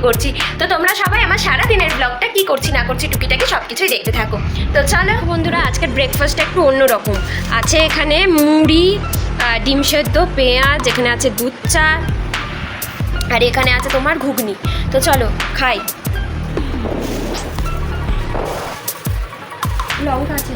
করছি। তো তোমরা সবাই আমার সারাদিনের ব্লগটা কি করছি না করছি টুকিটাকি সব কিছুই দেখতে থাকো। তো চলো বন্ধুরা, আজকের ব্রেকফাস্টটা একটু অন্যরকম আছে। এখানে মুড়ি, ডিম সেদ্ধ, পেঁয়াজ, এখানে আছে দুধ চা, আর এখানে আছে তোমার ঘুগনি। তো চলো খাই। লঙ্কা আছে।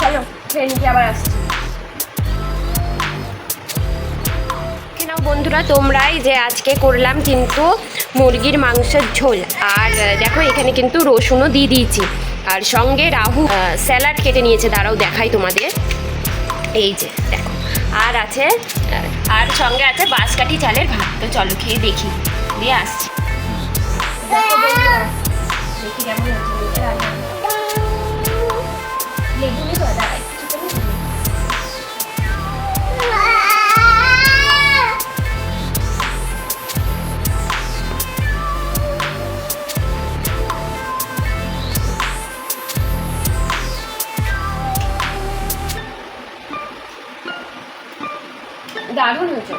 চলো খেয়ে নিতে আবার আসছি। বন্ধুরা তোমরাই যে আজকে করলাম কিন্তু মুরগির মাংসের ঝোল, আর দেখো এখানে কিন্তু রসুনও দিয়ে দিয়েছি, আর সঙ্গে রাহু স্যালাড কেটে নিয়েছে। দাঁড়াও দেখাই তোমাদের, এই যে দেখো, আর আছে, আর সঙ্গে আছে বাঁশকাঠি চালের ভাত। তো চলো খেয়ে দেখি, দিয়ে আসছি। দেখি কেমন হচ্ছে লেগুলি তো দাঁড়াই দারুণ হয়েছে।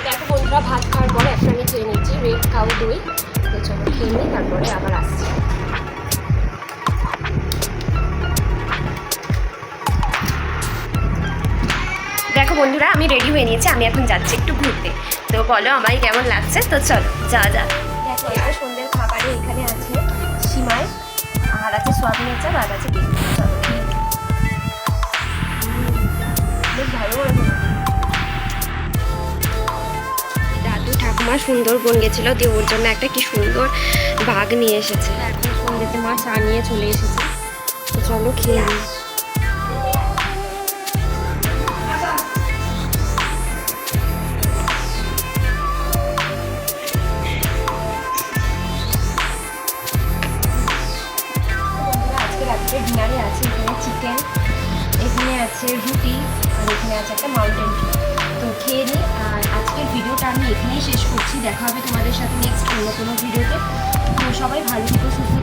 দেখো বন্ধুরা, ভাত খাওয়ার পরে একটা আমি খেয়ে নিচ্ছি রেড কাউ দই। তো চলো খেয়ে নিই, তারপরে আবার আসছি। দেখো বন্ধুরা, আমি রেডি হয়ে নিয়েছি, আমি এখন যাচ্ছি একটু ঘুরতে। তো বলো আমায় কেমন লাগছে। তো চলো যা যা। দেখো এটা সন্ধ্যের খাবারে এখানে আছে সিমাই, আর আছে সোয়াবিনের চাল, আর আছে ডিম। চলো বেশ ভালো করেছে। দাদু ঠাকুমা সুন্দরবন গেছিলো, দিয়ে ওর জন্য একটা কি সুন্দর বাঘ নিয়ে এসেছে। এখন সন্ধ্যেতে মা চা নিয়ে চলে এসেছে। তো চলো খেয়ে নিই। ডিনারে আছে এখানে চিকেন, এখানে আছে রুটি, আর এখানে আছে একটা মাউন্টেন ডিউ। তো খেয়ে নিই, আর আজকের ভিডিওটা আমি এখানেই শেষ করছি। দেখা হবে তোমাদের সাথে নেক্সট অন্য কোনো ভিডিওতে। তো সবাই ভালো থেকো, সুস্থ